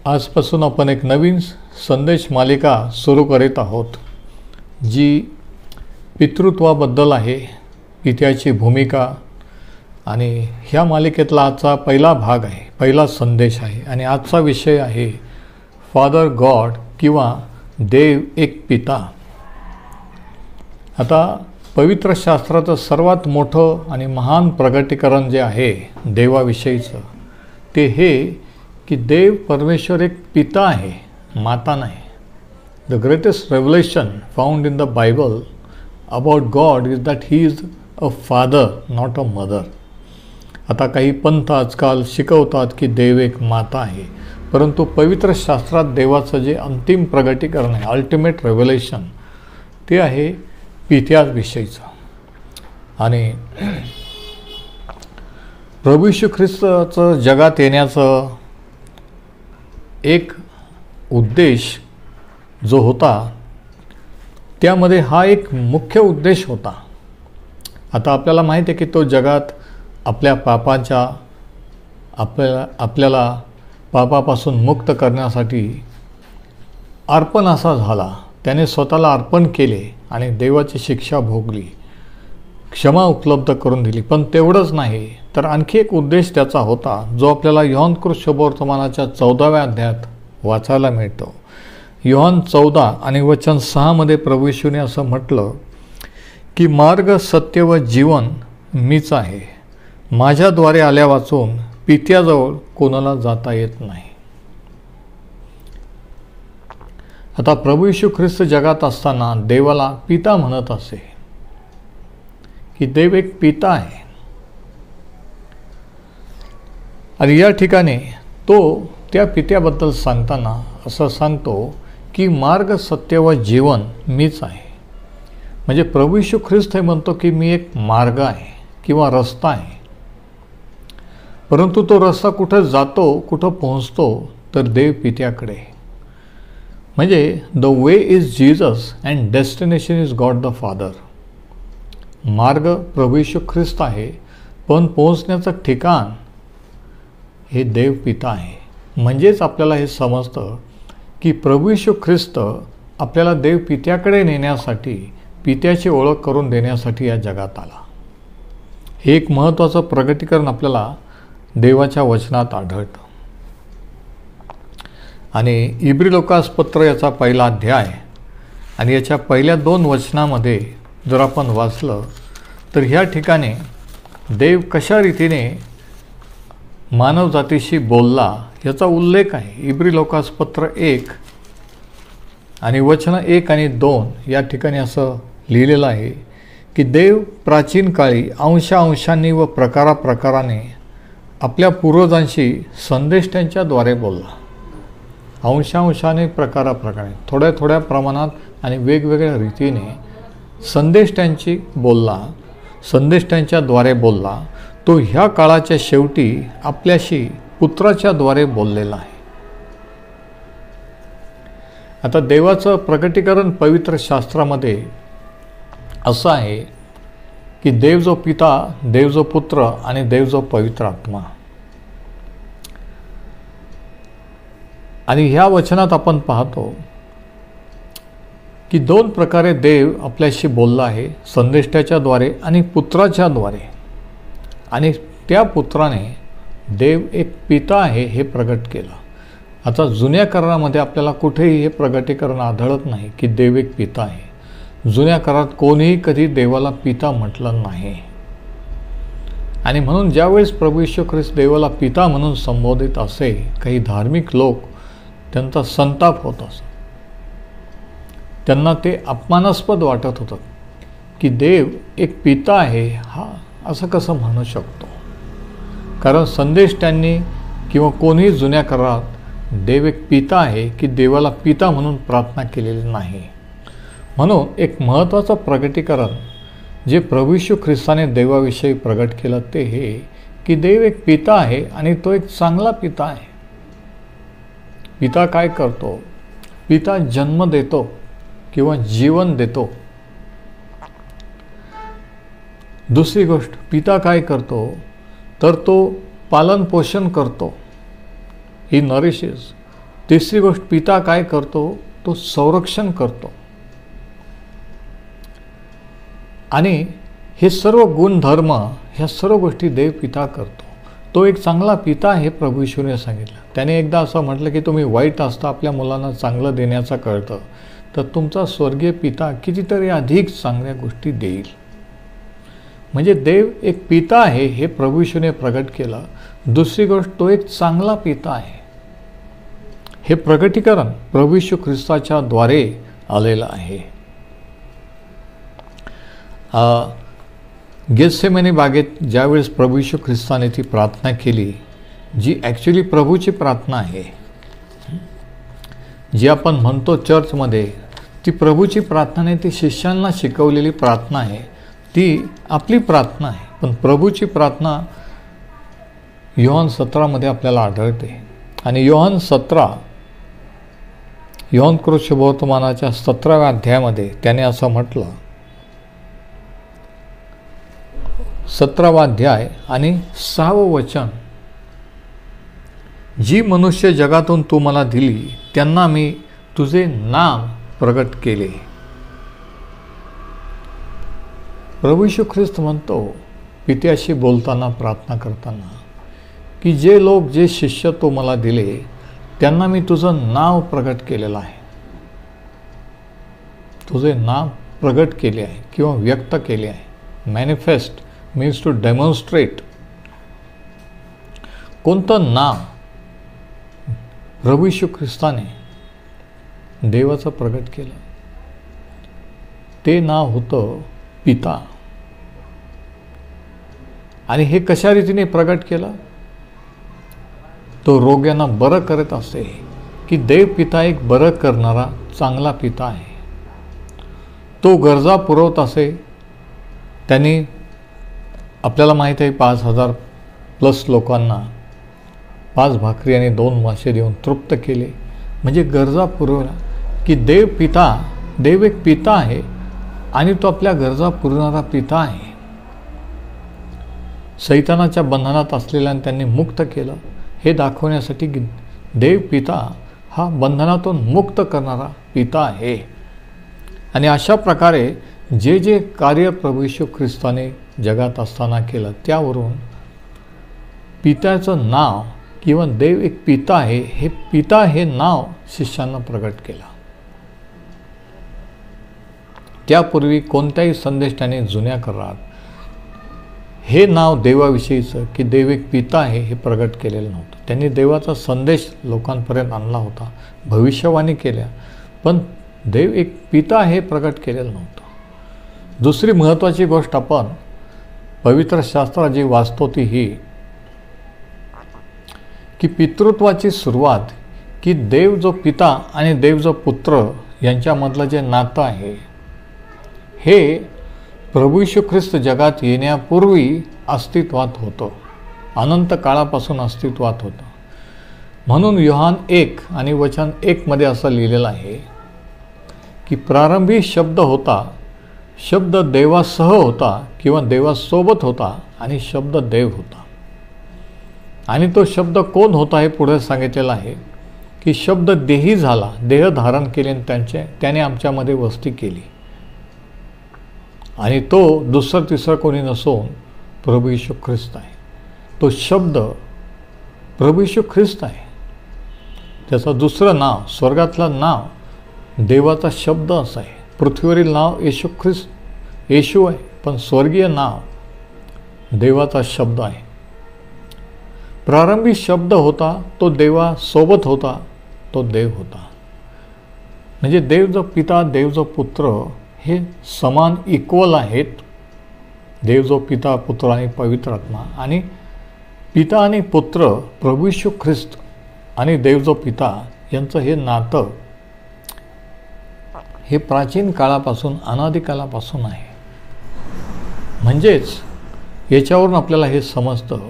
आजपासून आपण एक नवीन संदेश मालिका सुरू करीत आहोत, जी पितृत्वाबद्दल आहे, पित्याची भूमिका. आणि ह्या मालिकेतला आजचा पहिला भाग आहे, पहिला संदेश आहे. आणि आजचा विषय आहे फादर गॉड किंवा देव एक पिता. आता पवित्र शास्त्राचं सर्वात मोठं आणि महान प्रगटीकरण जे आहे देवाविषयीचं, ते हे की देव परमेश्वर एक पिता आहे, माता नाही. The greatest revelation found in the Bible about God is that he is a father, not a mother. आता काही पंथ आजकाल शिकवतात की देव एक माता आहे, परंतु पवित्र शास्त्रात देवाचं जे अंतिम प्रगटीकरण आहे, अल्टिमेट रेव्हलेशन, ते आहे पित्याविषयीचं. आणि प्रभू येशू ख्रिस्ताचं जगात येण्याचं एक उद्देश जो होता, त्यामध्ये हा एक मुख्य उद्देश होता. आता आपल्याला माहीत आहे की तो जगात आपल्या पापाच्या आपल्याला पापापासून मुक्त करण्यासाठी अर्पण असा झाला. त्याने स्वतःला अर्पण केले आणि देवाची शिक्षा भोगली, क्षमा उपलब्ध करून दिली. पण तेवढंच नाही, तर आणखी एक उद्देश त्याचा होता, जो आपल्याला योहानकृत शुभवर्तमानाच्या 14व्या अध्यायात वाचायला मिळतो. योहान 14 आणि वचन 6 मध्ये प्रभू येशूने असं म्हटलं की मार्ग, सत्य व जीवन मीच आहे. माझ्याद्वारे आल्या वाचून पित्याजवळ कोणाला जाता येत नाही. आता प्रभू येशू ख्रिस्त जगात असताना देवाला पिता म्हणत असे, की देव एक पिता आहे. आणि या ठिकाणी तो त्या पित्याबद्दल सांगताना असं सांगतो की मार्ग, सत्य व जीवन मीच आहे. म्हणजे प्रभू येशू ख्रिस्त हे म्हणतो की मी एक मार्ग आहे किंवा रस्ता आहे. परंतु तो रस्ता कुठं जातो, कुठं पोहोचतो, तर देव पित्याकडे. म्हणजे the way is Jesus and destination is God the father. मार्ग प्रभू येशू ख्रिस्त आहे, पण पोहोचण्याचं ठिकाण हे देव पिता आहे. म्हणजेच आपल्याला हे समजतं की प्रभू येशू ख्रिस्त आपल्याला देव पित्याकडे नेण्यासाठी, पित्याची ओळख करून देण्यासाठी या जगात आला. हे एक महत्त्वाचं प्रगटीकरण आपल्याला देवाच्या वचनात आढळतं. आणि इब्री लोकास पत्र याचा पहिला अध्याय आणि याच्या पहिल्या 2 वचनामध्ये जर आपण वाचलं, तर ह्या ठिकाणी देव कशा रीतीने मानवजातीशी बोलला याचा उल्लेख आहे. इब्री लोकास पत्र 1 आणि वचन 1 आणि 2 या ठिकाणी असं लिहिलेलं आहे की देव प्राचीन काळी अंशांनी व प्रकाराने आपल्या पूर्वजांशी संदेष्ट्यांच्याद्वारे बोलला. अंशाने प्रकाराने थोड्या थोड्या प्रमाणात आणि वेगवेगळ्या रीतीने संदेष्ट्यांची बोलला, संदेष्ट्यांच्याद्वारे बोलला. तो ह्या काळाच्या शेवटी आपल्याशी पुत्राच्याद्वारे बोललेला आहे. आता देवाचं प्रगटीकरण पवित्र शास्त्रामध्ये असं आहे की देव जो पिता, देव जो पुत्र आणि देव जो पवित्र आत्मा. आणि ह्या वचनात आपण पाहतो की 2 प्रकारे देव आपल्याशी बोलला आहे, संदेष्ट्याच्याद्वारे आणि पुत्राच्याद्वारे. आणि त्या पुत्राने देव एक पिता आहे हे प्रगट केलं. आता जुन्या करारामध्ये आपल्याला कुठेही हे प्रगटीकरण आढळत नाही की देव एक पिता आहे. जुन्या करारात कोणीही कधी देवाला पिता म्हटलं नाही. आणि म्हणून ज्यावेळेस प्रभू येशू ख्रिस्त देवाला पिता म्हणून संबोधित असे, काही धार्मिक लोक त्यांचा संताप होत असत. त्यांना ते अपमानास्पद वाटत होतं की देव एक पिता आहे, हा असं कसं म्हणू शकतो. कारण संदेष्ट्यांनी किंवा कोणीही जुन्या करारात देव एक पिता आहे की देवाला पिता म्हणून प्रार्थना केलेली नाही. म्हणून एक महत्त्वाचं प्रगटीकरण जे प्रभू येशू ख्रिस्ताने देवाविषयी प्रगट केलं, ते हे की देव एक पिता आहे आणि तो एक चांगला पिता आहे. पिता काय करतो? पिता जन्म देतो किंवा जीवन देतो. दुसरी गोष्ट, पिता काय करतो तर तो पालन पोषण करतो. ही नरिशेस. तिसरी गोष्ट, पिता काय करतो? तो संरक्षण करतो. आणि हे सर्व गुणधर्म, ह्या सर्व गोष्टी देव पिता करतो. तो एक चांगला पिता आहे, प्रभू येशूने सांगितलं. त्याने एकदा असं म्हटलं की तुम्ही वाईट असता आपल्या मुलांना चांगलं देण्याचं कळतं, तर तुमचा स्वर्गीय पिता कितीतरी अधिक चांगल्या गोष्टी देईल. म्हणजे देव एक पिता आहे हे प्रभू येशूने प्रगट केलं. दुसरी गोष्ट, तो एक चांगला पिता आहे. हे प्रगटीकरण प्रभू येशू ख्रिस्ताच्या द्वारे आलेलं आहे. गेत्सेमनी बागेत ज्यावेळेस प्रभू येशू ख्रिस्ताने ती प्रार्थना केली, जी ॲक्च्युली प्रभूची प्रार्थना आहे, जी आपण म्हणतो चर्चमध्ये, ती प्रभूची प्रार्थना नाही, ती शिष्यांना शिकवलेली प्रार्थना आहे. ती आपली प्रार्थना आहे, पण प्रभूची प्रार्थना योहान 17 आपल्याला आढळते. आणि योहान कृत शुभवर्तमानाच्या 17व्या अध्यायामध्ये त्याने असं म्हटलं, 17वा अध्याय आणि 6वं वचन, जी मनुष्य जगातून तू मला दिली त्यांना मी तुझे नाम प्रगट केले. प्रभू येशू ख्रिस्त म्हणतो पित्याशी बोलताना, प्रार्थना करताना, की जे लोक, जे शिष्य तू मला दिले त्यांना मी तुझं नाव प्रगट केलेलं आहे. तुझे नाव प्रगट केले आहे किंवा व्यक्त केले आहे. Manifest means to demonstrate. कोणतं नाव प्रभू येशू ख्रिस्ताने देवाचं प्रगट केलं? ते नाव होतं पिता. आणि हे कशा रीतीने प्रगट केलं? तो रोग्यांना बरं करत असे, की देव पिता एक बरं करणारा चांगला पिता आहे. तो गरजा पुरवत असे. त्यांनी, आपल्याला माहीत आहे, 5,000+ लोकांना 5 भाकरी आणि 2 मासे देऊन तृप्त केले. म्हणजे गरजा पुरवला. की देव एक पिता आहे आणि तो आपल्या गरजा पुरवणारा पिता आहे. शैतानाच्या बंधनात असलेल्यांना त्यांनी मुक्त केलं, हे दाखवण्यासाठी की देव पिता हा बंधनातून मुक्त करणारा पिता आहे. आणि अशा प्रकारे जे जे कार्य प्रभू येशू ख्रिस्ताने जगात असताना केलं, त्यावरून पित्याचं नाव किंवा देव एक पिता आहे, हे पिता हे नाव शिष्यांना प्रगट केलं. त्यापूर्वी कोणत्याही संदेश त्याने जुन्या करारात हे नाव देवाविषयीचं, की देव एक पिता आहे, हे प्रगट केलेलं नव्हतं. त्यांनी देवाचा संदेश लोकांपर्यंत आणला होता, भविष्यवाणी केल्या, पण देव एक पिता हे प्रगट केलेलं नव्हतं. दुसरी महत्त्वाची गोष्ट आपण पवित्र शास्त्रात जी वाचतो ती ही, की पितृत्वाची सुरुवात, की देव जो पिता आणि देव जो पुत्र यांच्यामधलं जे नातं आहे, हे प्रभू येशू ख्रिस्त जगात येण्यापूर्वी अस्तित्वात होतं. अनंत काळापासून अस्तित्वात होतं. म्हणून योहान 1 आणि वचन 1 असं लिहिलेलं आहे, की प्रारंभी शब्द होता, शब्द देवासह होता किंवा देवासोबत होता आणि शब्द देव होता. आणि तो शब्द कोण होता हे पुढे सांगितलेलं आहे, की शब्द देही झाला, देह धारण केले आणि त्याने आमच्यामध्ये वस्ती केली. आणि तो दुसरं तिसरं कोणी नसून प्रभू येशू ख्रिस्त आहे. तो शब्द प्रभू येशू ख्रिस्त आहे. त्याचं दुसरं नाव, स्वर्गातलं नाव देवाचा शब्द असं आहे. पृथ्वीवरील नाव येशू ख्रिस्त, येशू आहे, पण स्वर्गीय नाव देवाचा शब्द आहे. प्रारंभी शब्द होता, तो देवासोबत होता, तो देव होता. म्हणजे देव जो पिता, देव जो पुत्र हे समान इक्वल आहेत. देव जो पिता, पुत्र आणि पवित्र आत्मा, आणि पिता आणि पुत्र प्रभू येशू ख्रिस्त आणि देव जो पिता यांचं हे नातं हे प्राचीन काळापासून, अनादी काळापासून आहे. म्हणजेच याच्यावरून आपल्याला हे समजतं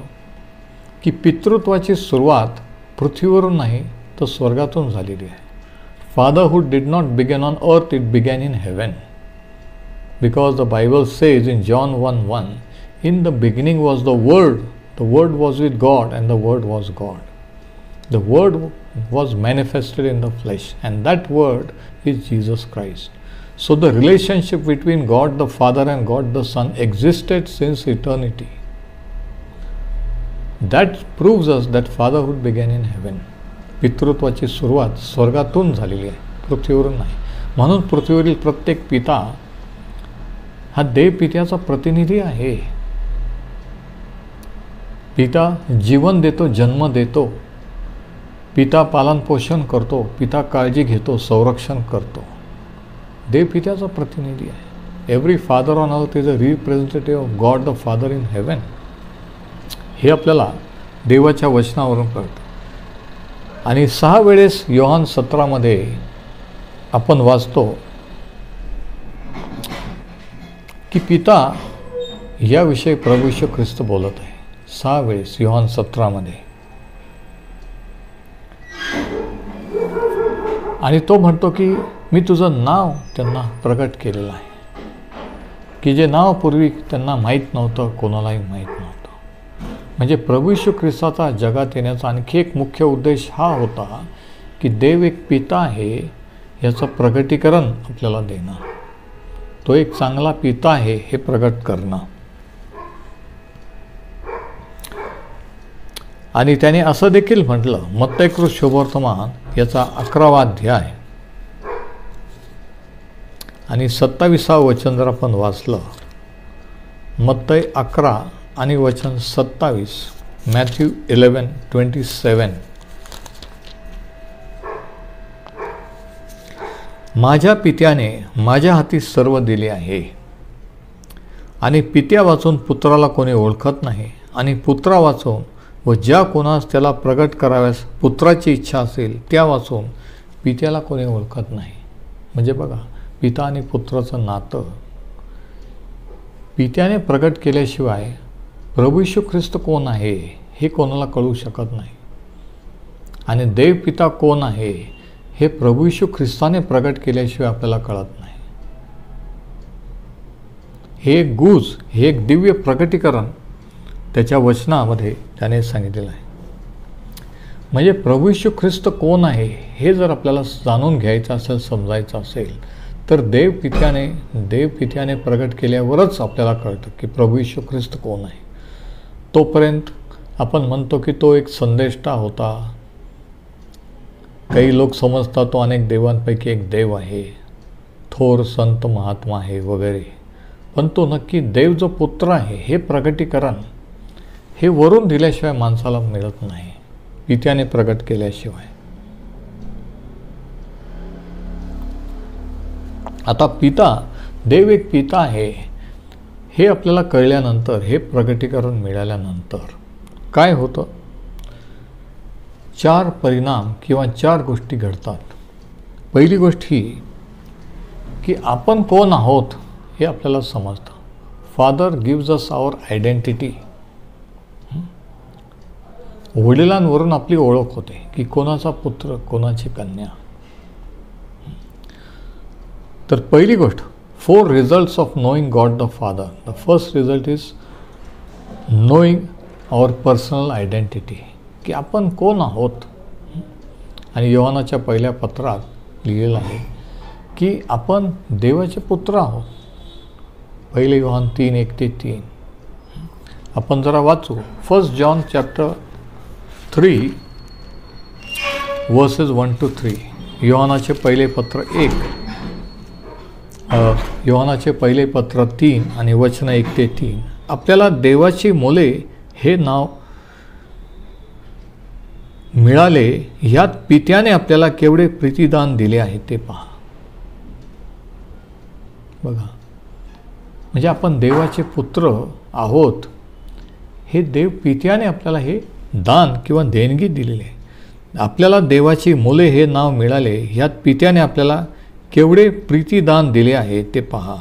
की पितृत्वाची सुरुवात पृथ्वीवरून नाही तर स्वर्गातून झालेली आहे. Fatherhood did not begin on earth, it began in heaven. Because the Bible says in John 1:1, in the beginning was the Word was with God and the Word was God. The Word was manifested in the flesh, and that Word is Jesus Christ. So the relationship between God the Father and God the Son existed since eternity. That proves us that fatherhood began in heaven. पितृत्वाची सुरुवात स्वर्गातून झालेली आहे, पृथ्वीवरून नाही. म्हणून पृथ्वीवरील प्रत्येक पिता हा देव पित्याचा प्रतिनिधी आहे. पिता जीवन देतो, जन्म देतो. पिता पालनपोषण करतो, पिता काळजी घेतो, संरक्षण करतो. देव पित्याचा प्रतिनिधी आहे. Every father on earth is a representative of God the father in heaven. हे आपल्याला देवाच्या वचनावरून कळतं. आणि 6 वेळेस योहान 17 आपण वाचतो की पिता याविषयी प्रभू येशू ख्रिस्त बोलत आहे. 6 वेळेस योहान 17 आणि तो म्हणतो की मी तुझं नाव त्यांना प्रगट केलेलं आहे, की जे नाव पूर्वी त्यांना माहीत नव्हतं, कोणालाही माहीत नव्हतं. म्हणजे प्रभू येशू ख्रिस्ताचा जगात येण्याचा आणखी एक मुख्य उद्देश हा होता की देव एक पिता आहे याचं प्रगटीकरण आपल्याला देणं. तो एक चांगला पिता आहे हे प्रगट करणं. आणि त्याने असं देखील म्हटलं, मत्तयकृत शुभवर्तमान याचा 11वा अध्याय आणि 27वं वचन जर आपण वाचलं, मत्तय 11 आणि वचन 27, मॅथ्यू 11:27. माझ्या पित्याने माझ्या हाती सर्व दिले आहे, आणि पित्या वाचून पुत्राला कोणी ओळखत नाही, आणि पुत्रा वाचून व ज्या कोणास त्याला प्रगट कराव्यास पुत्राची इच्छा असेल त्या वाचून पित्याला कोणी ओळखत नाही. म्हणजे बघा, पिता आणि पुत्राचं नातं पित्याने प्रगट केल्याशिवाय प्रभू येशू ख्रिस्त कोण आहे हे कोणाला कळू शकत नाही. आणि देव पिता कोण आहे हे प्रभू येशू ख्रिस्ताने प्रगट केल्याशिवाय आपल्याला कळत नाही. हे एक गुज, हे एक दिव्य प्रगटीकरण त्याच्या वचनामध्ये त्याने सांगितलेलं आहे. म्हणजे प्रभू येशू ख्रिस्त कोण आहे हे जर आपल्याला जाणून घ्यायचं असेल, समजायचं असेल, तर देव पित्याने प्रगट केल्यावरच आपल्याला कळतं की प्रभू येशू ख्रिस्त कोण आहे. तोपर्यंत आपण म्हणतो की तो एक संदेष्टा होता. काही लोक समजतात तो अनेक देवांपैकी एक देव आहे, थोर संत महात्मा आहे वगैरे. पण तो नक्की देव जो पुत्र आहे हे प्रगटीकरण हे वरून दिल्याशिवाय माणसाला मिळत नाही, पित्याने प्रगट केल्याशिवाय. आता पिता, देव एक पिता आहे हे आपल्याला कळल्यानंतर, हे प्रगटीकरण मिळाल्यानंतर काय होतं? 4 परिणाम किंवा 4 गोष्टी घडतात. पहिली गोष्ट ही की आपण कोण आहोत हे आपल्याला समजतं. Father gives us our identity. वडिलांवरून आपली ओळख होते की कोणाचा पुत्र, कोणाची कन्या. तर पहिली गोष्ट, 4 results of knowing God the Father. The first result is knowing our personal identity, की आपण कोण आहोत. आणि योहानाच्या पहिल्या पत्रात लिहिलेलं आहे की आपण देवाचे पुत्र आहोत. 1 योहान 3:1-3 आपण जरा वाचू. 1 John chapter 3 verses 1-3. योहानाचे पहिले पत्र 1, योहानाचे पहिले पत्र 3 आणि वचन 1-3. आपल्याला देवाची मुले हे नाव मिळाले, ह्यात पित्याने आपल्याला केवढे प्रीतिदान दिले आहे ते पहा. बघा, म्हणजे आपण देवाचे पुत्र आहोत हे देव पित्याने आपल्याला हे दान किंवा देणगी दिलेले आहे. आपल्याला देवाची मुले हे नाव मिळाले, ह्यात पित्याने आपल्याला केवढे प्रीतिदान दिले आहे ते पहा.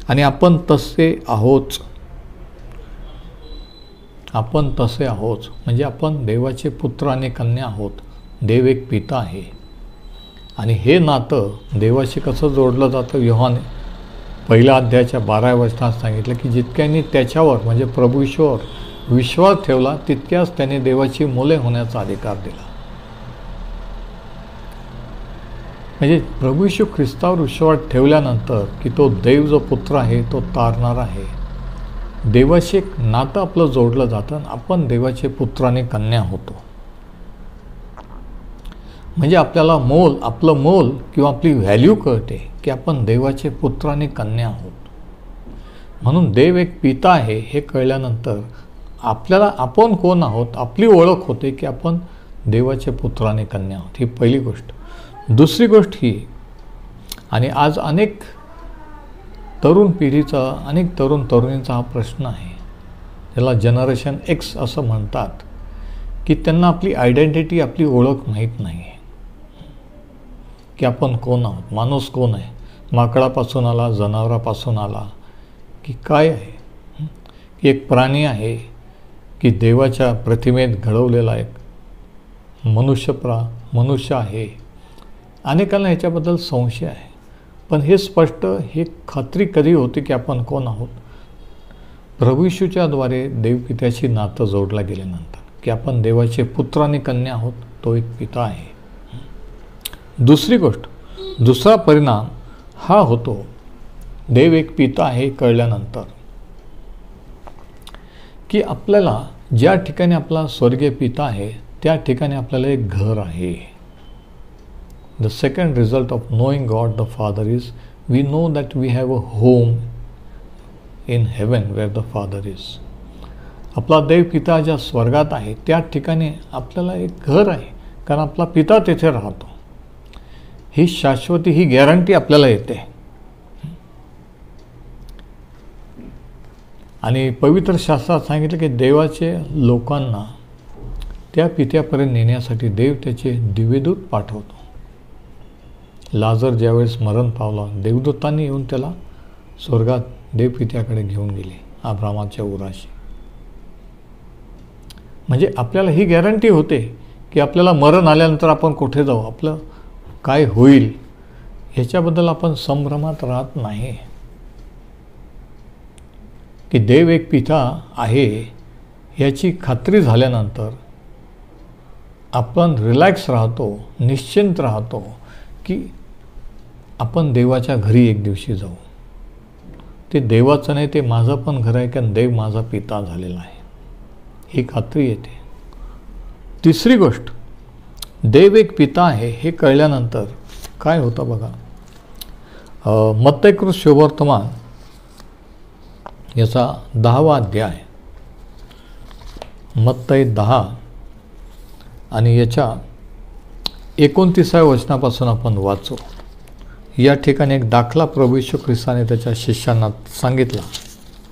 आणि आपण तसे आहोत. आपण तसे आहोत म्हणजे आपण देवाचे पुत्र आणि कन्या आहोत. देव एक पिता आहे आणि हे नातं देवाशी कसं जोडलं जातं? योहान पहिल्या अध्यायाच्या 12व्या वचनात सांगितलं की जितक्यांनी त्याच्यावर म्हणजे प्रभू येशूवर विश्वास ठेवला तितक्याच त्याने देवाची मुले होण्याचा अधिकार दिला. म्हणजे प्रभू येशू ख्रिस्तावर विश्वास ठेवल्यानंतर की तो देव जो पुत्र आहे तो तारणार आहे, देवाशी एक नातं आपलं जोडलं जातं, आपण देवाचे पुत्र आणि कन्या होतो. म्हणजे आपल्याला आपलं मोल किंवा आपली व्हॅल्यू कळते की आपण देवाचे पुत्र आणि कन्या आहोत. म्हणून देव एक पिता आहे हे कळल्यानंतर आपल्याला आपण कोण आहोत आपली ओळख होते की आपण देवाचे पुत्र आणि कन्या आहोत. ही पहिली गोष्ट. दुसरी गोष्ट ही, आणि आज अनेक तरुण पिढीचा, अनेक तरुण तरुणींचा हा प्रश्न आहे, ज्याला जनरेशन एक्स असं म्हणतात, की त्यांना आपली आयडेंटिटी, आपली ओळख माहीत नाही आहे की आपण कोण आहोत, माणूस कोण आहे, माकडापासून आला, जनावरापासून आला की काय आहे, की एक प्राणी आहे की देवाच्या प्रतिमेत घडवलेला एक मनुष्य आहे. अनेकांना ह्याच्याबद्दल संशय आहे. पण हे स्पष्ट, हे खात्री कधी होते की आपण कोण आहोत? प्रभू येशूच्याद्वारे देवपित्याशी नातं जोडलं गेल्यानंतर की आपण देवाचे पुत्र आणि कन्या आहोत, तो एक पिता आहे. दुसरी गोष्ट, दुसरा परिणाम हा होतो, देव एक पिता आहे कळल्यानंतर की आपल्याला ज्या ठिकाणी आपला स्वर्गीय पिता आहे त्या ठिकाणी आपल्याला एक घर आहे. The second result of knowing God the Father is we know that we have a home in heaven where the Father is. आपला देव पिता ज्या स्वर्गात आहे त्या ठिकाणी आपल्याला एक घर आहे, कारण आपला पिता तेथे राहतो. ही शाश्वती, ही गॅरंटी आपल्याला येते. आणि पवित्र शास्त्रात सांगितलं की देवाचे लोकांना त्या पित्यापर्यंत नेण्यासाठी देव त्याचे दिव्यदूत पाठवतो. लाजर ज्यावेळेस मरण पावला, देवदूतांनी येऊन त्याला स्वर्गात देवपित्याकडे घेऊन गेले, अब्रामाच्या उराशी. म्हणजे आपल्याला ही गॅरंटी होते की आपल्याला मरण आल्यानंतर आपण कुठे जाऊ, आपलं काय होईल, ह्याच्याबद्दल आपण संभ्रमात राहत नाही. की देव एक पिता आहे याची खात्री झाल्यानंतर आपण रिलॅक्स राहतो, निश्चिंत राहतो की आपण देवाच्या घरी एक दिवशी जाऊ. ते देवाचं नाही, ते माझं पण घर आहे, कारण देव माझा पिता झालेला आहे, ही खात्री येते. तिसरी गोष्ट, देव एक पिता आहे हे कळल्यानंतर काय होतं बघा. मत्तैकृत शुभवर्तमान याचा 10वा अध्याय, मत्तै 10 आणि याच्या 29व्या वचनापासून आपण वाचू. या ठिकाणी एक दाखला प्रभू येशू ख्रिस्ताने त्याच्या शिष्यांना सांगितला.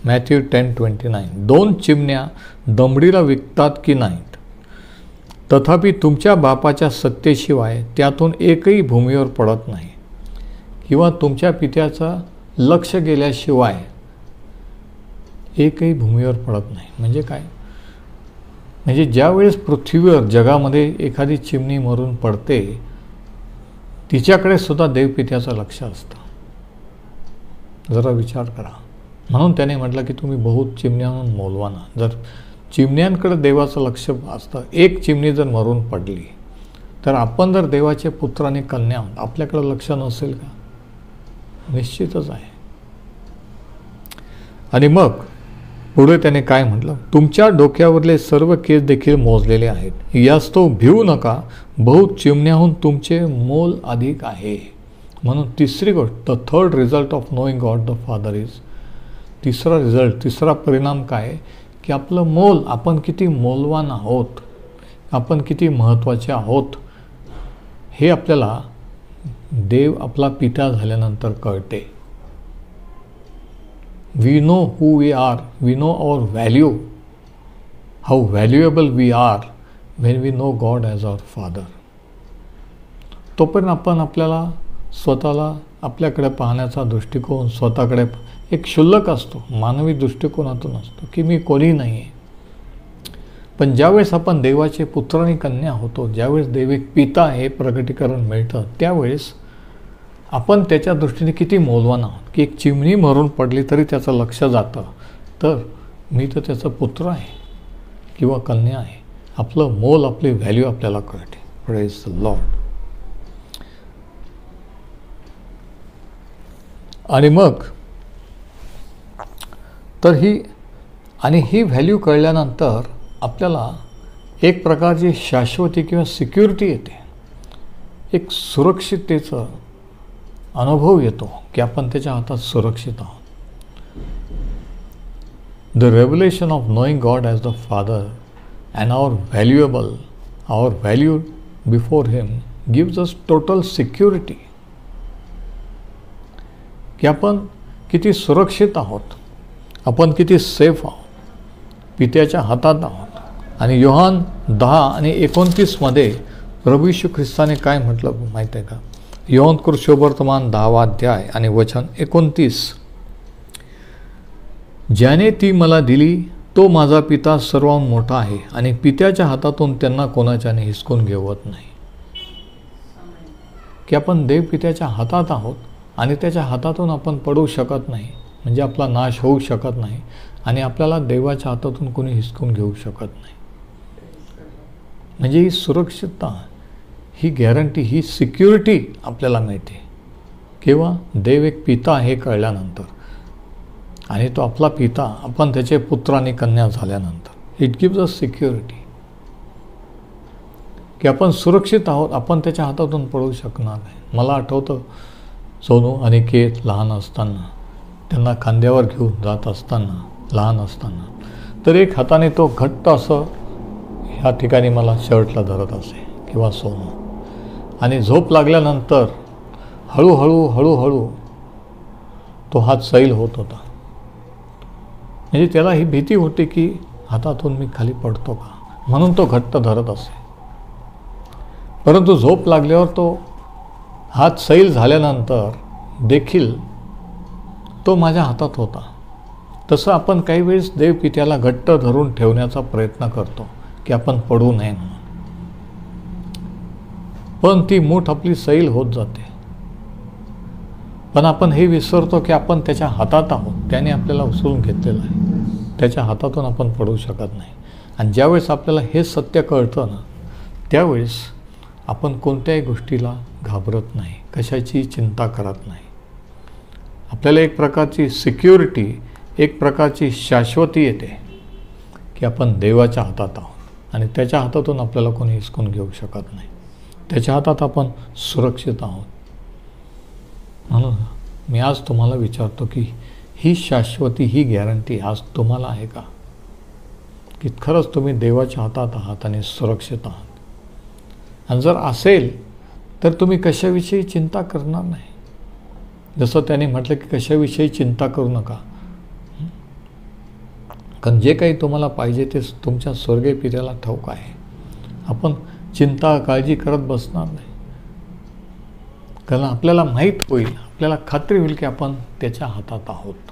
मॅथ्यू 10:29. 2 चिमण्या दमडीला विकतात की नाहीत, तथापि तुमच्या बापाच्या सत्तेशिवाय त्यातून एकही भूमीवर पडत नाही, किंवा तुमच्या पित्याचं लक्ष गेल्याशिवाय एकही भूमीवर पडत नाही. म्हणजे काय? म्हणजे ज्यावेळेस पृथ्वीवर जगामध्ये एखादी चिमणी मरून पडते, तिच्याकडे सुद्धा देवपित्याचं लक्ष असतं. जरा विचार करा. म्हणून त्याने म्हटलं की तुम्ही बहुत चिमण्यांहून मोलवाना. जर चिमण्यांकडे देवाचं लक्ष असतं, एक चिमणी जर मरून पडली तर आपण जर देवाचे पुत्र आणि कन्या आहोत, आपल्याकडे लक्ष नसेल का? निश्चितच आहे. आणि मग पुढे त्याने काय म्हटलं, तुमच्या डोक्यावरले सर्व केस देखील मोजलेले आहेत, यास्तव भिवू नका, बहुत चिमण्याहून तुमचे मोल अधिक आहे. म्हणून तिसरी गोष्ट, the third result of knowing God the father is, तिसरा रिझल्ट, तिसरा परिणाम काय की आपलं मोल, आपण किती मोलवान आहोत, आपण किती महत्त्वाचे आहोत, हे आपल्याला देव आपला पिता झाल्यानंतर कळते. We know who we are, we know our value, how valuable we are when we know God as our Father. तोपर्यंत आपण आपल्याला स्वतःला, आपल्याकडे पाहण्याचा दृष्टिकोन स्वतःकडे एक क्षुल्लक असतो, मानवी दृष्टिकोनातून असतो की मी कोणी नाही आहे. पण ज्यावेळेस आपण देवाचे पुत्र आणि कन्या होतो, ज्यावेळेस देव एक पिता हे प्रगटीकरण मिळतं, त्यावेळेस आपण त्याच्या दृष्टीने किती मोलवान आहोत की एक चिमणी मरून पडली तरी त्याचं लक्ष जातं, तर मी तर त्याचा पुत्र आहे किंवा कन्या आहे. आपलं मोल, आपली व्हॅल्यू आपल्याला कळते. Praise the Lord. आणि मग तर ही व्हॅल्यू कळल्यानंतर आपल्याला एक प्रकारची शाश्वती किंवा सिक्युरिटी येते, एक सुरक्षिततेचा अनुभव येतो की आपण त्याच्या हातात सुरक्षित आहोत. The revelation of knowing God as the father and our value before him gives us total security. की आपण किती सुरक्षित आहोत, आपण किती सेफ आहोत, पित्याच्या हातात आहोत. आणि योहान 10:29 मध्ये प्रभू येशू ख्रिस्ताने काय म्हटलं माहीत आहे का? योहान कृष्णवर्तमान 10 अध्याय आणि वचन 29, ज्याने ती मला दिली तो माझा पिता सर्वाहून मोठा आहे आणि पित्याच्या हातातून त्यांना कोणाच्याने हिसकून घेवत नाही. की आपण देव पित्याच्या हातात आहोत आणि त्याच्या हातातून आपण पडू शकत नाही, म्हणजे आपला नाश होऊ शकत नाही आणि आपल्याला देवाच्या हातातून कोणी हिसकून घेऊ शकत नाही. म्हणजे ही सुरक्षितता, ही गॅरंटी, ही सिक्युरिटी आपल्याला मिळते केव्हा? देव एक पिता हे कळल्यानंतर आणि तो आपला पिता, आपण त्याचे पुत्र आणि कन्या झाल्यानंतर. इट गिव्स अस सिक्युरिटी की आपण सुरक्षित आहोत, आपण त्याच्या हातातून पडू शकणार नाही. मला आठवतं सोनू आणि केत लहान असताना, त्यांना खांद्यावर घेऊन जात असताना, लहान असताना, तर एक हाताने तो घट्ट असं ह्या ठिकाणी मला शर्टला धरत असे किंवा सोनू, आणि झोप लागल्यानंतर हळूहळू तो हात सैल होत होता. म्हणजे त्याला ही भीती होती की हातातून मी खाली पडतो का, म्हणून तो घट्ट धरत असे. परंतु झोप लागल्यावर तो हात सैल झाल्यानंतर देखील तो माझ्या हातात होता. तसं आपण काही वेळेस देव पित्याला घट्ट धरून ठेवण्याचा प्रयत्न करतो की आपण पडू नये म्हणून, पण ती मूठ आपली सैल होत जाते. पण आपण हे विसरतो की आपण त्याच्या हातात आहोत, त्याने आपल्याला उचलून घेतलेलं आहे, त्याच्या हातातून आपण पडू शकत नाही. आणि ज्यावेळेस आपल्याला हे सत्य कळतं ना, त्यावेळेस आपण कोणत्याही गोष्टीला घाबरत नाही, कशाची चिंता करत नाही. आपल्याला एक प्रकारची सिक्युरिटी, एक प्रकारची शाश्वती येते की आपण देवाच्या हातात आहोत आणि त्याच्या हातातून आपल्याला कोणी हिसकून घेऊ शकत नाही. त्याच्या हातात आपण सुरक्षित आहोत. म्हणून मी आज तुम्हाला विचारतो की ही शाश्वती, ही गॅरंटी आज तुम्हाला आहे का? की खरंच तुम्ही देवाच्या हातात आहात आणि सुरक्षित आहात? आणि जर असेल तर तुम्ही कशाविषयी चिंता करणार नाही. जसं त्याने म्हटलं की कशाविषयी चिंता करू नका, कारण जे काही तुम्हाला पाहिजे ते तुमच्या स्वर्गीय पित्याला ठाऊक आहे. आपण चिंता काळजी करत बसणार नाही, कारण आपल्याला माहीत होईल, आपल्याला खात्री होईल की आपण त्याच्या हातात आहोत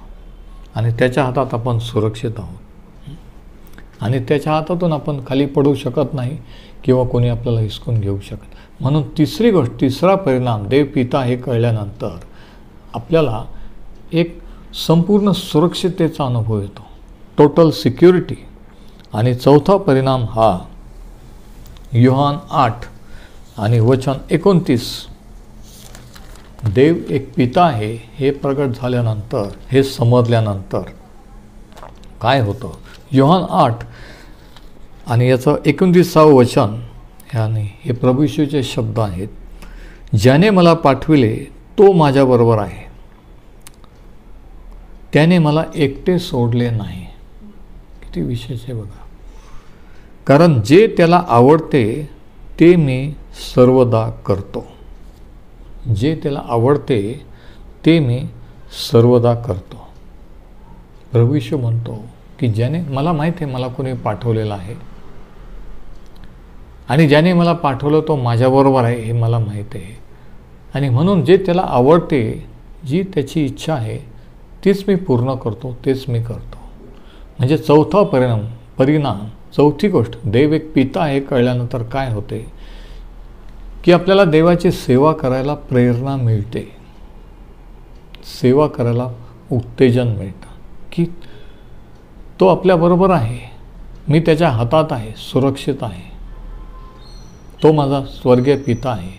आणि त्याच्या हातात आपण सुरक्षित आहोत आणि त्याच्या हातातून आपण खाली पडू शकत नाही किंवा कोणी आपल्याला हिसकून घेऊ शकत. म्हणून तिसरा परिणाम, देव पिता हे कळल्यानंतर आपल्याला एक संपूर्ण सुरक्षिततेचा अनुभव येतो, टोटल सिक्युरिटी. आणि चौथा परिणाम हा योहान 8 आणि वचन 29, देव एक पिता आहे हे प्रगट झाल्यानंतर, हे समजल्यानंतर काय होतं? योहान 8 आणि याचं 29 वचन, याने हे प्रभू येशूचे शब्द आहेत, ज्याने मला पाठविले तो माझ्याबरोबर आहे, त्याने मला एकटे सोडले नाही. किती विशेष आहे बघा. कारण जे त्याला आवडते ते मी सर्वदा करतो. जे त्याला आवडते ते मी सर्वदा करतो. प्रभू येशू म्हणतो की ज्याने, मला माहीत आहे मला कोणी पाठवलेलं आहे आणि ज्याने मला पाठवलं तो माझ्याबरोबर आहे हे मला माहीत आहे. आणि म्हणून जे त्याला आवडते, जी त्याची इच्छा आहे तीच मी पूर्ण करतो, तेच मी करतो. म्हणजे चौथा परिणाम, चौथी गोष्ट, देव एक पिता हे कळल्यानंतर काय होते की आपल्याला देवाची सेवा करायला प्रेरणा मिळते, सेवा करायला उत्तेजन मिळतं की तो आपल्याबरोबर आहे, मी त्याच्या हातात आहे, सुरक्षित आहे, तो माझा स्वर्गीय पिता आहे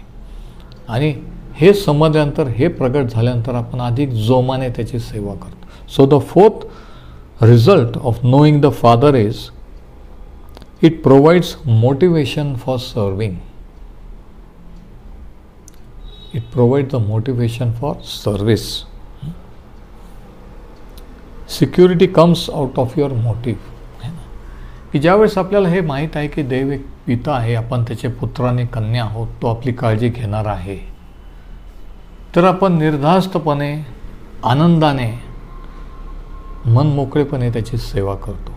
आणि हे समजल्यानंतर, हे प्रगट झाल्यानंतर आपण अधिक जोमाने त्याची सेवा करतो. So the fourth result of knowing the father is it provides motivation for serving. It provide the motivation for service. Security comes out of your motive. की ज्यावेळेस आपल्याला हे माहीत आहे की देव एक पिता आहे, आपण त्याचे पुत्र आणि कन्या आहोत, तो आपली काळजी घेणार आहे, तर आपण निर्धास्तपणे, आनंदाने, मनमोकळेपणे त्याची सेवा करतो.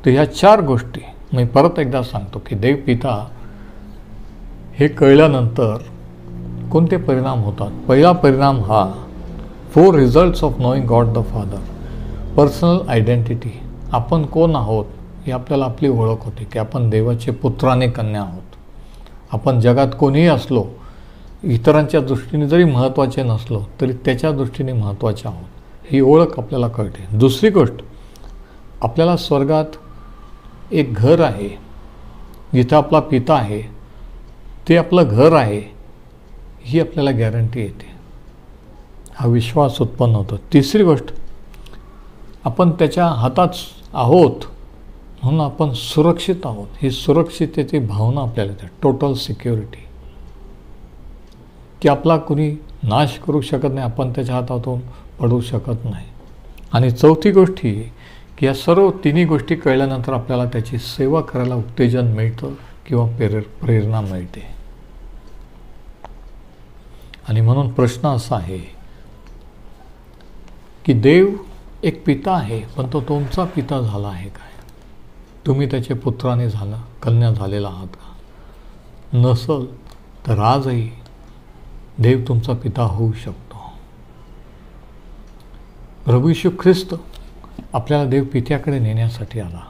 तर ह्या 4 गोष्टी मी परत एकदा सांगतो की देव पिता हे कळल्यानंतर कोणते परिणाम होतात. पहिला परिणाम हा 4 results of knowing God the father. Personal identity, आपण कोण आहोत हे आपल्याला आपली ओळख होते की आपण देवाचे पुत्र आणि कन्या आहोत. आपण जगात कोणीही असलो, इतरांच्या दृष्टीने जरी महत्त्वाचे नसलो तरी त्याच्या दृष्टीने महत्त्वाचे आहोत, ही ओळख आपल्याला कळते. दुसरी गोष्ट, आपल्याला स्वर्गात एक घर आहे, जिथं आपला पिता आहे, ते आपलं घर आहे, ही आपल्याला गॅरंटी येते, हा विश्वास उत्पन्न होतो. तिसरी गोष्ट, आपण त्याच्या हातात आहोत म्हणून आपण सुरक्षित आहोत, ही सुरक्षिततेची भावना आपल्याला येते. टोटल सिक्युरिटी, की आपला कुणी नाश करू शकत नाही, आपण त्याच्या हातातून पडू शकत नाही. आणि चौथी गोष्ट ही की या सर्व 3 गोष्टी कळल्यानंतर आपल्याला त्याची सेवा करायला उत्तेजन मिळतं किंवा प्रेरणा मिळते. आणि म्हणून प्रश्न असा आहे की देव एक पिता आहे, पण तो तुमचा पिता झाला आहे काय? तुम्ही त्याचे पुत्राने कन्या झालेला आहात का? नसल तर आजही देव तुमचा पिता होऊ शकतो. प्रभू येशू ख्रिस्त आपल्याला देव पित्याकडे नेण्यासाठी आला.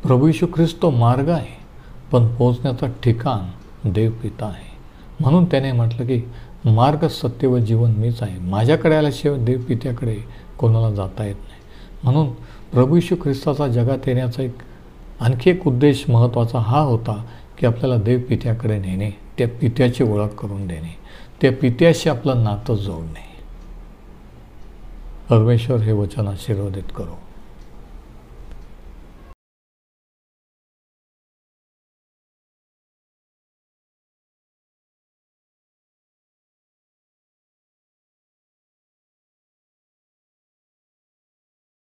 प्रभू येशू ख्रिस्त तो मार्ग आहे, पण पोहोचण्याचं ठिकाण देव पिता आहे. म्हणून त्याने म्हटलं की मार्ग, सत्य व जीवन मीच आहे, माझ्याकडे आल्याशिवाय देव पित्याकडे कोणाला जाता येत नाही. म्हणून प्रभू येशू ख्रिस्ताचा जगात येण्याचा आणखी एक उद्देश महत्त्वाचा हा होता की आपल्याला देव पित्याकडे नेणे, त्या पित्याची ओळख करून देणे, त्या पित्याशी आपलं नातं जोडणे. परमेश्वर हे वचन आशीर्वादित करो.